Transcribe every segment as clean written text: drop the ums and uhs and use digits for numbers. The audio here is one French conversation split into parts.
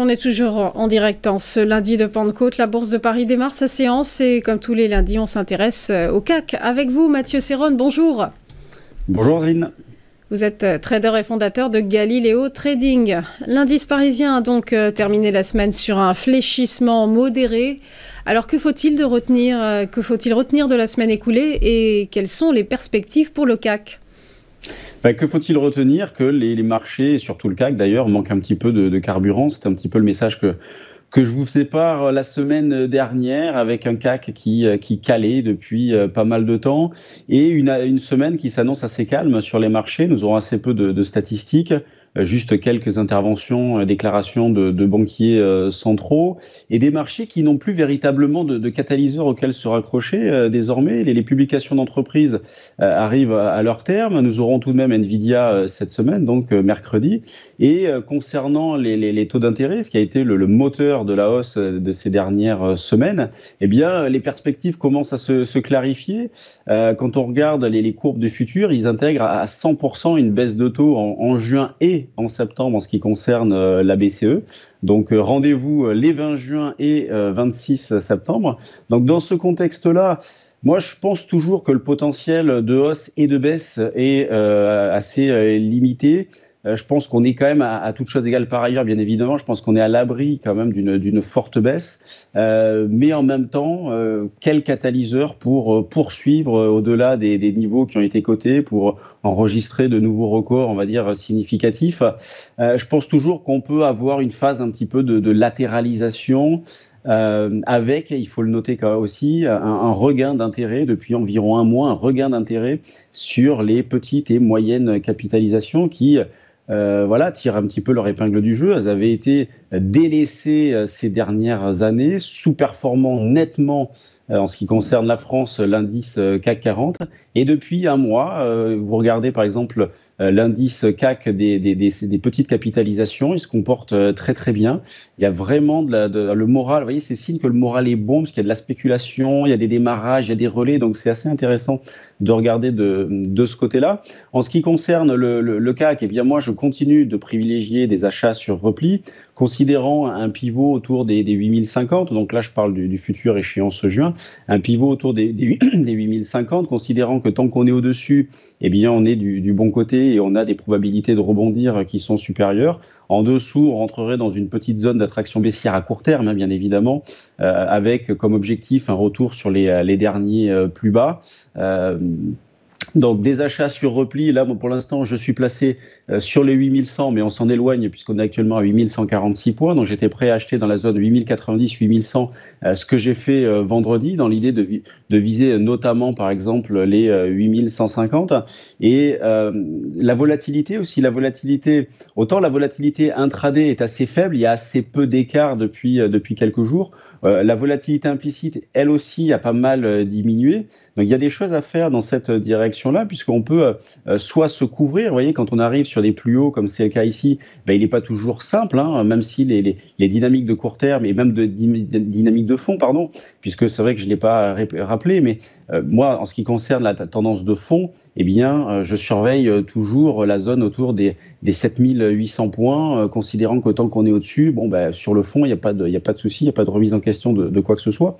on est toujours en direct en ce lundi de Pentecôte. La Bourse de Paris démarre sa séance et comme tous les lundis, on s'intéresse au CAC. Avec vous, Mathieu Serronne, bonjour. Bonjour Aline. Vous êtes trader et fondateur de Galileo Trading. L'indice parisien a donc terminé la semaine sur un fléchissement modéré. Alors que faut-il retenir de la semaine écoulée et quelles sont les perspectives pour le CAC ? Que faut-il retenir? Que les marchés, et surtout le CAC d'ailleurs, manquent un petit peu de carburant. C'est un petit peu le message que je vous faisais part la semaine dernière, avec un CAC qui calait depuis pas mal de temps et une semaine qui s'annonce assez calme sur les marchés. Nous aurons assez peu de statistiques, juste quelques interventions, déclarations de banquiers centraux et des marchés qui n'ont plus véritablement de catalyseurs auxquels se raccrocher désormais. Les publications d'entreprises arrivent à leur terme. Nous aurons tout de même Nvidia cette semaine, donc mercredi. Et concernant les taux d'intérêt, ce qui a été le moteur de la hausse de ces dernières semaines, eh bien, les perspectives commencent à se clarifier. Quand on regarde les courbes de futurs, ils intègrent à 100% une baisse de taux en juin et en septembre en ce qui concerne la BCE. Donc rendez-vous les 20 juin et 26 septembre. Donc dans ce contexte-là, moi je pense toujours que le potentiel de hausse et de baisse est assez limité. Je pense qu'on est quand même, à toutes choses égales par ailleurs, bien évidemment, je pense qu'on est à l'abri quand même d'une forte baisse. Mais en même temps, quel catalyseur pour poursuivre au-delà des niveaux qui ont été cotés, pour enregistrer de nouveaux records, on va dire, significatifs. Je pense toujours qu'on peut avoir une phase un petit peu de latéralisation, avec, il faut le noter aussi, un regain d'intérêt depuis environ un mois, un regain d'intérêt sur les petites et moyennes capitalisations qui tirent un petit peu leur épingle du jeu. Elles avaient été délaissées ces dernières années, sous-performant nettement en ce qui concerne la France, l'indice CAC 40. Et depuis un mois, vous regardez par exemple l'indice CAC des petites capitalisations, il se comporte très très bien. Il y a vraiment le moral, vous voyez, c'est signe que le moral est bon, parce qu'il y a de la spéculation, il y a des démarrages, il y a des relais, donc c'est assez intéressant de regarder de ce côté-là. En ce qui concerne le CAC, eh bien moi je continue de privilégier des achats sur repli, considérant un pivot autour des 8050, donc là je parle du futur échéance juin, un pivot autour des 8050, considérant que tant qu'on est au-dessus, eh bien on est du bon côté et on a des probabilités de rebondir qui sont supérieures. En dessous, on rentrerait dans une petite zone d'attraction baissière à court terme, bien évidemment, avec comme objectif un retour sur les derniers plus bas. Donc des achats sur repli, là pour l'instant je suis placé sur les 8100, mais on s'en éloigne puisqu'on est actuellement à 8146 points, donc j'étais prêt à acheter dans la zone 8090-8100, ce que j'ai fait vendredi, dans l'idée de viser notamment par exemple les 8150. Et la volatilité aussi, autant la volatilité intraday est assez faible, il y a assez peu d'écart depuis quelques jours. La volatilité implicite, elle aussi, a pas mal diminué. Donc, il y a des choses à faire dans cette direction-là, puisqu'on peut soit se couvrir. Vous voyez, quand on arrive sur des plus hauts, comme c'est le cas ici, il n'est pas toujours simple, même si les dynamiques de court terme et même de dynamiques de fond, pardon, puisque c'est vrai que je ne l'ai pas rappelé, mais moi, en ce qui concerne la tendance de fond, eh bien, je surveille toujours la zone autour des 7800 points, considérant qu'autant qu'on est au-dessus, sur le fond, il n'y a pas de souci, il n'y a pas de remise en question de quoi que ce soit.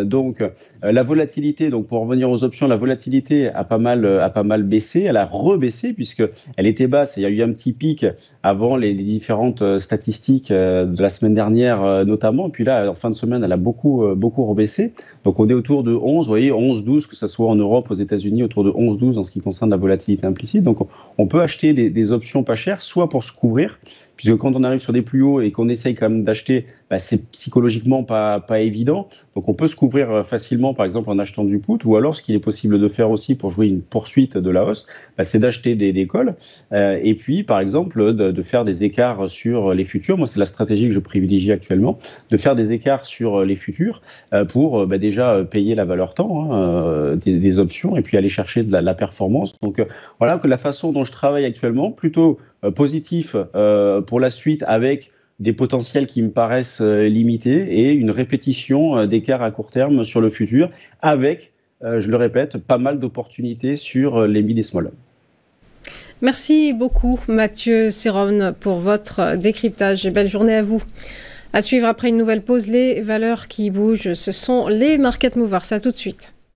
Donc, la volatilité, donc pour revenir aux options, la volatilité a pas mal baissé, elle a rebaissé puisqu'elle était basse. Il y a eu un petit pic avant les différentes statistiques de la semaine dernière notamment. Et puis là, en fin de semaine, elle a beaucoup rebaissé. Donc, on est autour de 11, vous voyez, 11-12, que ce soit en Europe, aux États-Unis, autour de 11-12 en ce qui concerne la volatilité implicite. Donc, on peut acheter des options pas chères, soit pour se couvrir, puisque quand on arrive sur des plus hauts et qu'on essaye quand même d'acheter, c'est psychologiquement pas évident. Donc, on peut se couvrir facilement, par exemple, en achetant du put, ou alors, ce qu'il est possible de faire aussi pour jouer une poursuite de la hausse, c'est d'acheter des calls, et puis, par exemple, de faire des écarts sur les futurs. Moi, c'est la stratégie que je privilégie actuellement, de faire des écarts sur les futurs pour déjà payer la valeur temps des options et puis aller chercher de la performance. Donc, voilà que la façon dont je travaille actuellement, plutôt positif pour la suite, avec des potentiels qui me paraissent limités et une répétition d'écarts à court terme sur le futur avec, je le répète, pas mal d'opportunités sur les mid et small. Merci beaucoup Mathieu Serron pour votre décryptage et belle journée à vous. À suivre après une nouvelle pause, les valeurs qui bougent, ce sont les market movers. À tout de suite.